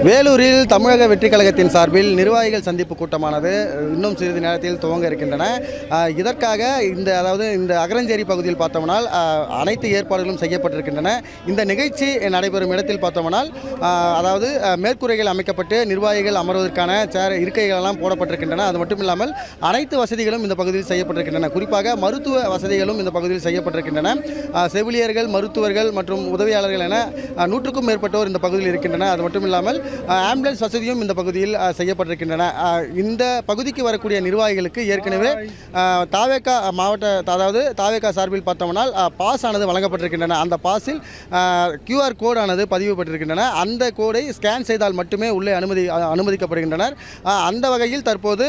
வேலூரில் தமிழக வெற்றி கழகத்தின் சார்பில் நிர்வாகிகள் சந்திப்பு கூட்டமானது இன்னும் சிறிது நேரத்தில் துவங்க இருக்கின்றன. இதற்காக இந்த அகரஞ்சேரி பகுதியில் பார்த்தோம்னால் அனைத்து ஏற்பாடுகளும் செய்யப்பட்டிருக்கின்றன. இந்த நிகழ்ச்சி நடைபெறும் இடத்தில் பார்த்தோம்னால் மேற்கூரைகள் அமைக்கப்பட்டு நிர்வாகிகள் அமர்வதற்கான இருக்கைகள் எல்லாம் போடப்பட்டிருக்கின்றன. அது மட்டும் இல்லாமல் அனைத்து வசதிகளும் இந்த பகுதியில் செய்யப்பட்டிருக்கின்றன. குறிப்பாக மருத்துவ வசதிகளும் இந்த பகுதியில் செய்யப்பட்டிருக்கின்றன. செவிலியர்கள், மருத்துவர்கள் மற்றும் உதவியாளர்கள் என 100க்கும் மேற்பட்டோர் இந்த பகுதியில் இருக்கின்றன. அது மட்டும் இல்லாமல் ஆம்புலன்ஸ் வசதியும் இந்த பகுதியில் செய்யப்பட்டிருக்கின்றன. இந்த பகுதிக்கு வரக்கூடிய நிர்வாகிகளுக்கு ஏற்கனவே தாவேகா தாவேகா சார்பில் பார்த்தோம்னால் பாஸ் ஆனது வழங்கப்பட்டிருக்கின்றன. அந்த பாஸில் QR கோட் ஆனது பதிவுபட்டிருக்கின்றன. அந்த கோடை ஸ்கேன் செய்தால் மட்டுமே உள்ளே அனுமதிக்கப்படுகின்றனர். அந்த வகையில் தற்போது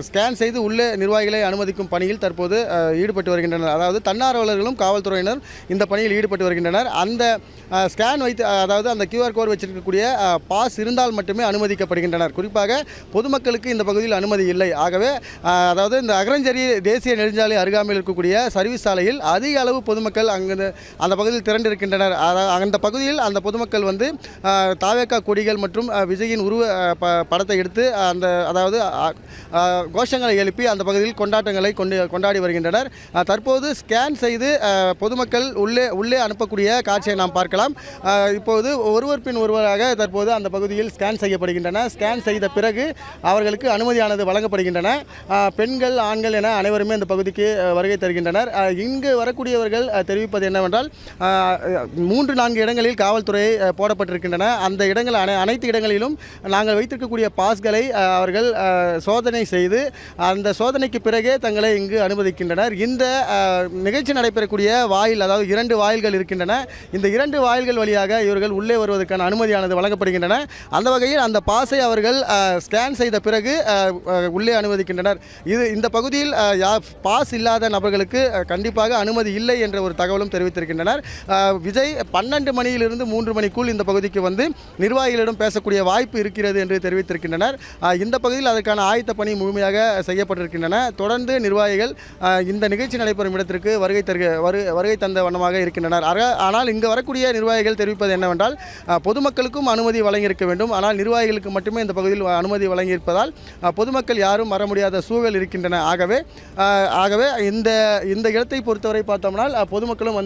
ஸ்கேன் செய்து உள்ளே நிர்வாகிகளை அனுமதிக்கும் பணியில் தற்போது ஈடுபட்டு வருகின்றனர். அதாவது தன்னார்வலர்களும் காவல்துறையினர் இந்த பணியில் ஈடுபட்டு வருகின்றனர். அந்த ஸ்கேன் வைத்து அந்த QR கோட் வச்சிருக்கக்கூடிய பாஸ் இருந்தால் மட்டுமே அனுமதிக்கப்படுகின்றனர். குறிப்பாக பொதுமக்களுக்கு இந்த பகுதியில் அனுமதி இல்லை. ஆகவே இந்த அகரஞ்சேரி தேசிய நெடுஞ்சாலை அருகாமையில் இருக்கக்கூடிய சர்வீஸ் சாலையில் அதிக அளவு பொதுமக்கள் அந்த பகுதியில் திரண்டிருக்கின்றனர். அந்த பகுதியில் அந்த பொதுமக்கள் தாவேகா கொடிகள் மற்றும் விஜயின் உருவ படத்தை எடுத்து கோஷங்களை எழுப்பி அந்த பகுதியில் கொண்டாட்டங்களை கொண்டாடி வருகின்றனர். தற்போது ஸ்கேன் செய்து பொதுமக்கள் உள்ளே அனுப்பக்கூடிய காட்சியை நாம் பார்க்கலாம். இப்போது ஒருவர் பின் ஒருவராக தற்போது அந்த பகுதியில் ஸ்கேன் செய்யப்படுகின்றன. ஸ்கேன் செய்த பிறகு அவர்களுக்கு அனுமதியானது வழங்கப்படுகின்றன. பெண்கள், ஆண்கள் என அனைவருமே இந்த பகுதிக்கு வருகை தருகின்றனர். இங்கு வரக்கூடியவர்கள் தெரிவிப்பது என்னவென்றால் 3-4 இடங்களில் காவல்துறை போடப்பட்டிருக்கின்றன. அந்த இடங்கள் அனைத்து இடங்களிலும் நாங்கள் வைத்திருக்கக்கூடிய பாஸ்களை அவர்கள் சோதனை செய்து அந்த சோதனைக்கு பிறகே தங்களை இங்கு அனுமதிக்கின்றனர். இந்த நிகழ்ச்சி நடைபெறக்கூடிய வாயில் 2 வாயில்கள் இருக்கின்றன. இந்த 2 வாயில்கள் வழியாக இவர்கள் உள்ளே வருவதற்கான அனுமதியானது வழங்கப்படுகின்றன. அந்த வகையில் அந்த பாஸை அவர்கள் ஸ்கேன் செய்த பிறகு உள்ளே அனுமதிக்கின்றனர். இந்த பகுதியில் பாஸ் இல்லாத நபர்களுக்கு கண்டிப்பாக அனுமதி இல்லை என்ற ஒரு தகவலும் தெரிவித்திருக்கின்றனர். விஜய் 12 மணியிலிருந்து 3 மணிக்குள் இந்த பகுதிக்கு வந்து நிர்வாகிகளிடம் பேசக்கூடிய வாய்ப்பு இருக்கிறது என்று தெரிவித்திருக்கின்றனர். இந்த பகுதியில் அதற்கான ஆயத்த பணி முழுமையாக செய்யப்பட்டிருக்கின்றன. தொடர்ந்து நிர்வாகிகள் இந்த நிகழ்ச்சி நடைபெறும் இடத்திற்கு வருகை தந்த வண்ணமாக இருக்கின்றனர். ஆனால் இங்கு வரக்கூடிய நிர்வாகிகள் தெரிவிப்பது என்னவென்றால் பொதுமக்களுக்கும் அனுமதி வழங்கியிருக்க வேண்டும். ஆனால் நிர்வாகிகளுக்கு மட்டுமே இந்த பகுதியில் அனுமதி வழங்கியிருப்பதால் பொதுமக்கள் யாரும் வர முடியாத சூழல் இருக்கின்றன. ஆகவே இந்த இடத்தை பொறுத்தவரை பார்த்தோம்னால் பொதுமக்களும்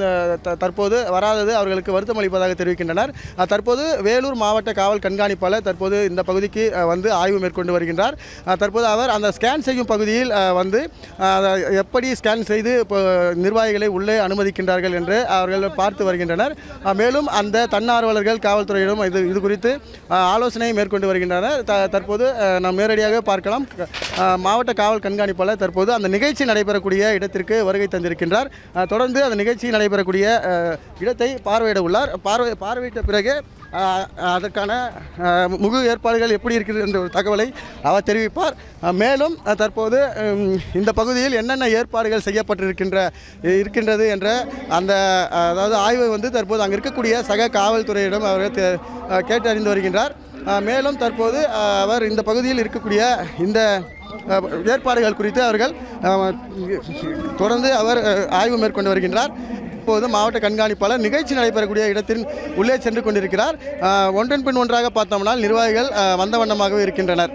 தற்போது வராதது அவர்களுக்கு வருத்தம் அளிப்பதாக தெரிவிக்கின்றனர். தற்போது வேலூர் மாவட்ட காவல் கண்காணிப்பாளர் தற்போது இந்த பகுதிக்கு வந்து ஆய்வு மேற்கொண்டு வருகின்றார். தற்போது அவர் அந்த ஸ்கேன் செய்யும் பகுதியில் எப்படி ஸ்கேன் செய்து நிர்வாகிகளை உள்ளே அனுமதிக்கின்றார்கள் என்று அவர்கள் பார்த்து வருகின்றனர். மேலும் அந்த தன்னார்வலர்கள் காவல்துறையிடம் இது குறித்து ஆலோசனை மேற்கொண்டு வருகின்றனர். தற்போது நாம் நேரடியாக பார்க்கலாம். மாவட்ட காவல் கண்காணிப்பாளர் தற்போது அந்த நிகழ்ச்சி நடைபெறக்கூடிய இடத்திற்கு வருகை தந்திருக்கின்றார். தொடர்ந்து அந்த நிகழ்ச்சி நடைபெறக்கூடிய இடத்தை பார்வையிட உள்ளார். பார்வையிட்ட பிறகு அதற்கான முழு ஏற்பாடுகள் எப்படி இருக்கிறது என்ற ஒரு தகவலை அவர் தெரிவிப்பார். மேலும் தற்போது இந்த பகுதியில் என்னென்ன ஏற்பாடுகள் இருக்கின்றது என்ற அந்த ஆய்வை தற்போது அங்கே இருக்கக்கூடிய சக காவல்துறையிடம் அவர் கேட்டறிந்து வருகின்றார். மேலும் தற்போது அவர் இந்த பகுதியில் இருக்கக்கூடிய இந்த ஏற்பாடுகள் குறித்து அவர்கள் தொடர்ந்து அவர் ஆய்வு மேற்கொண்டு வருகின்றார். இப்போது மாவட்ட கண்காணிப்பாளர் நிகழ்ச்சி நடைபெறக்கூடிய இடத்தின் உள்ளே சென்று கொண்டிருக்கிறார். ஒன்றன் பின் ஒன்றாக பார்த்தோம்னால் நிர்வாகிகள் வந்த வண்ணமாகவே இருக்கின்றனர்.